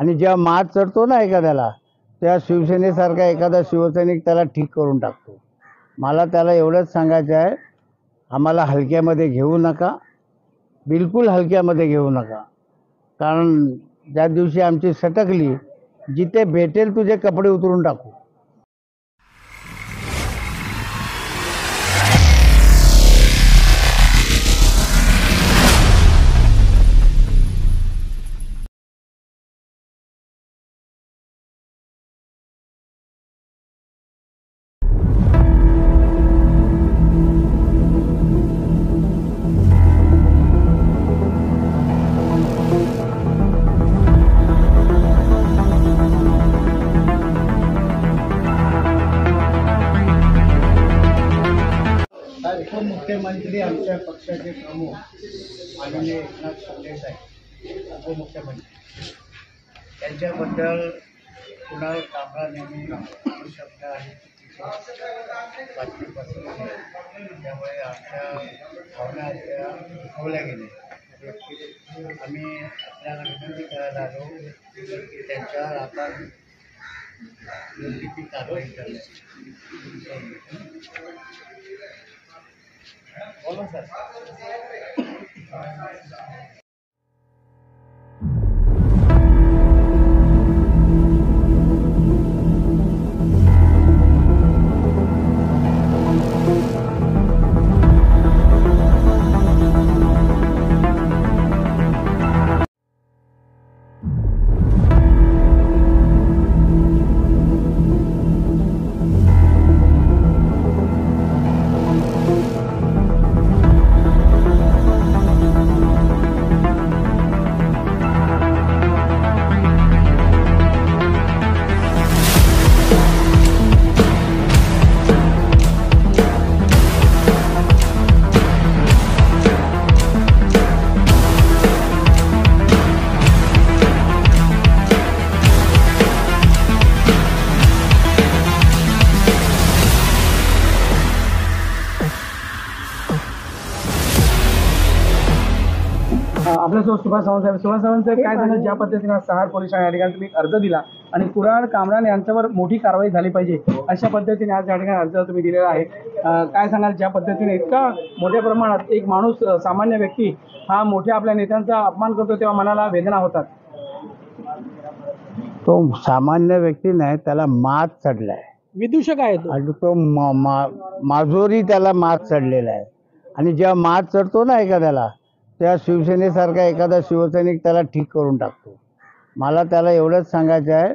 आणि जेव्हा मात चढतो ना एखाद्याला, त्या शिवसेनेसारखा एखादा शिवसैनिक त्याला ठीक करून टाकतो. मला त्याला एवढंच सांगायचं आहे, आम्हाला हलक्यामध्ये घेऊ नका, बिलकुल हलक्यामध्ये घेऊ नका. कारण ज्या दिवशी आमची सटकली, जिथे भेटेल तुझे कपडे उतरून टाकू. उपमुख्यमंत्री आमच्या पक्षाचे प्रमुख माननीय एकनाथ शिंदे साहेब उपमुख्यमंत्री त्यांच्याबद्दल कुणाल कामरान यांनी शब्द आहे बातमी पसरवली. त्यामुळे आमच्या भावना अशा दुखावल्या गेल्या. आम्ही आपल्याला विनंती करायला आलो की त्यांच्यावर आपण योग्य कारवाई करायची. बोला सर. आपल्यासोबत सुभाष सावंत साहेब. सुभाष सावंत साहेब, काय झालं ज्या पद्धतीने सहार पोलिसांनी या ठिकाणी तुम्ही अर्ज दिला आणि कुणाल कामरान यांच्यावर मोठी कारवाई झाली पाहिजे अशा पद्धतीने आज या ठिकाणी अर्ज तुम्ही दिलेला आहे, काय सांगाल ज्या पद्धतीने इतका मोठ्या प्रमाणात एक माणूस सामान्य व्यक्ती हा मोठ्या आपल्या नेत्यांचा अपमान करतो तेव्हा मनाला वेदना होतात. तो सामान्य व्यक्ती नाही, त्याला मात चढलाय. विदूषक आहे तो आणि तो माजोरी त्याला मात चढलेला आहे. आणि जेव्हा मात चढतो ना एखाद्याला, त्या शिवसेनेसारखा एखादा शिवसैनिक त्याला ठीक करून टाकतो. मला त्याला एवढंच सांगायचं आहे,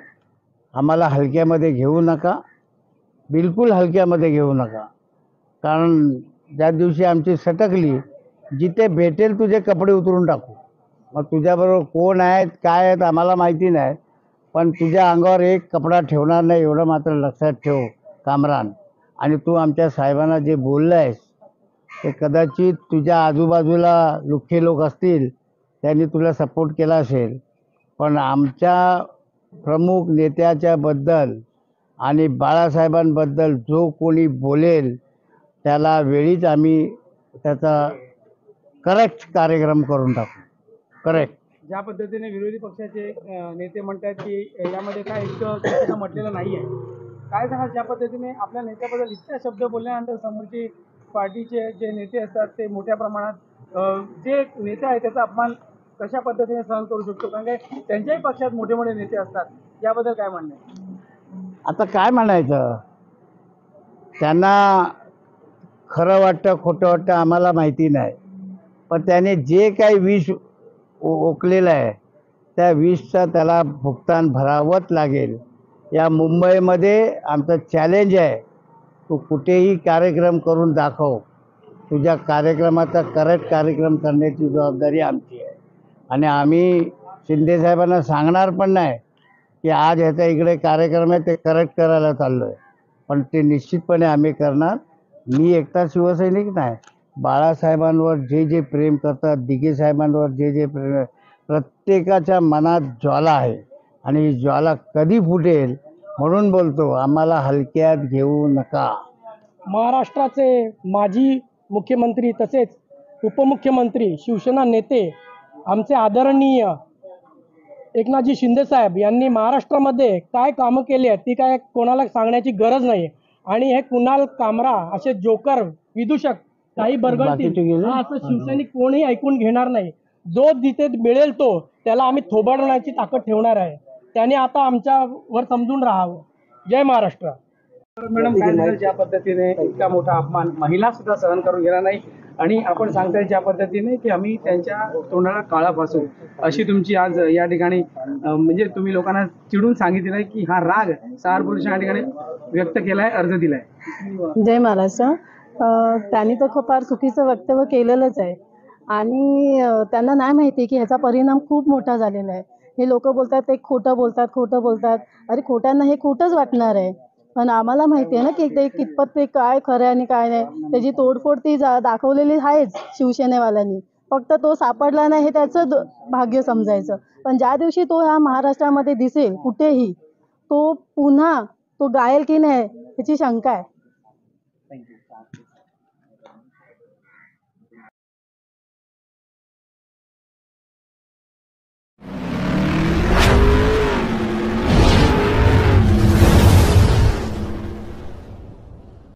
आम्हाला हलक्यामध्ये घेऊ नका, बिलकुल हलक्यामध्ये घेऊ नका. कारण ज्या दिवशी आमची सटकली, जिथे भेटेल तुझे कपडे उतरून टाकू. मग तुझ्याबरोबर कोण आहेत काय आहेत आम्हाला माहिती नाही, पण तुझ्या अंगावर एक कपडा ठेवणार नाही एवढं मात्र लक्षात ठेव कामरान. आणि तू आमच्या साहेबांना जे बोललं आहेस ते कदाचित तुझ्या आजूबाजूला लुख्खे लोक असतील, त्यांनी तुला सपोर्ट केला असेल, पण आमच्या प्रमुख नेत्याच्याबद्दल आणि बाळासाहेबांबद्दल जो कोणी बोलेल त्याला वेळीच आम्ही त्याचा करेक्ट कार्यक्रम करून टाकू. करेक्ट. ज्या पद्धतीने विरोधी पक्षाचे नेते म्हणतात की यामध्ये काय इतकं म्हटलेलं नाही आहे, काय सांगा ज्या पद्धतीने आपल्या नेत्याबद्दल इतक्या शब्द बोलल्यानंतर समोरची पार्टीचे जे नेते असतात ते मोठ्या प्रमाणात जे नेते आहे त्याचा अपमान कशा पद्धतीने सहन करू शकतो, कारण काय त्यांच्याही पक्षात मोठे मोठे नेते असतात, याबद्दल काय म्हणणं आहे? आता काय म्हणायचं, त्यांना खरं वाटतं खोटं वाटतं आम्हाला माहिती नाही, पण त्याने जे काही विष ओकलेलं आहे त्या विषचा त्याला भुगतान भरावंच लागेल. या मुंबईमध्ये आमचं चॅलेंज आहे, तू कुठेही कार्यक्रम करून दाखव, तुझ्या कार्यक्रमाचा करेक्ट कार्यक्रम करण्याची जबाबदारी आमची आहे. आणि आम्ही शिंदेसाहेबांना सांगणार पण नाही की आज ह्याचा इकडे कार्यक्रम आहे ते करेक्ट करायला चाललो आहे, पण ते निश्चितपणे आम्ही करणार. मी एकटा शिवसैनिक नाही, बाळासाहेबांवर जे जे प्रेम करतात, दिघे साहेबांवर जे जे प्रेम, प्रत्येकाच्या मनात ज्वाला आहे आणि ही ज्वाला कधी फुटेल म्हणून बोलतो, आम्हाला हलक्यात घेऊ नका. महाराष्ट्राचे माजी मुख्यमंत्री तसेच उपमुख्यमंत्री शिवसेना नेते आमचे आदरणीय एकनाथजी शिंदे साहेब यांनी महाराष्ट्रामध्ये काय कामं केली आहेत ती काय कोणाला सांगण्याची गरज नाही. आणि हे कुणाल कामरा असे जोकर विदूषक काही बाकीचे बरगळतील गेले? हा असं शिवसैनिक कोणी ऐकून घेणार नाही. जो जिथे मिळेल तो त्याला आम्ही थोबाडण्याची ताकद ठेवणार आहे. त्याने आता आमच्यावर समजून राहावं. जय महाराष्ट्र. मॅडम, काय झालं ज्या पद्धतीने इतका मोठा अपमान महिला सुद्धा सहन करून गेला नाही आणि आपण सांगताय ज्या पद्धतीने की आम्ही त्यांच्या तोंडाला काळा फासू, अशी तुमची आज या ठिकाणी म्हणजे तुम्ही लोकांना चिडून सांगितलेलं आहे की हा राग सहार पोलिसांनी या ठिकाणी व्यक्त केलाय, अर्ज दिलाय. जय महाराष्ट्र. त्यांनी तर खूप फार चुकीचं वक्तव्य केलेलंच आहे आणि त्यांना नाही माहिती की ह्याचा परिणाम खूप मोठा झालेला आहे. हे लोक बोलतात ते खोटं बोलतात. अरे खोट्यांना हे खोटंच वाटणार आहे, पण आम्हाला माहिती आहे ना की ते कितपत ते काय खरं आहे आणि काय नाही. त्याची तोडफोड ती दाखवलेली आहेच शिवसेनेवाल्यांनी. फक्त तो सापडला नाही हे त्याचं भाग्य समजायचं. पण ज्या दिवशी तो ह्या महाराष्ट्रामध्ये दिसेल कुठेही, तो पुन्हा तो गायल की नाही ह्याची शंका आहे.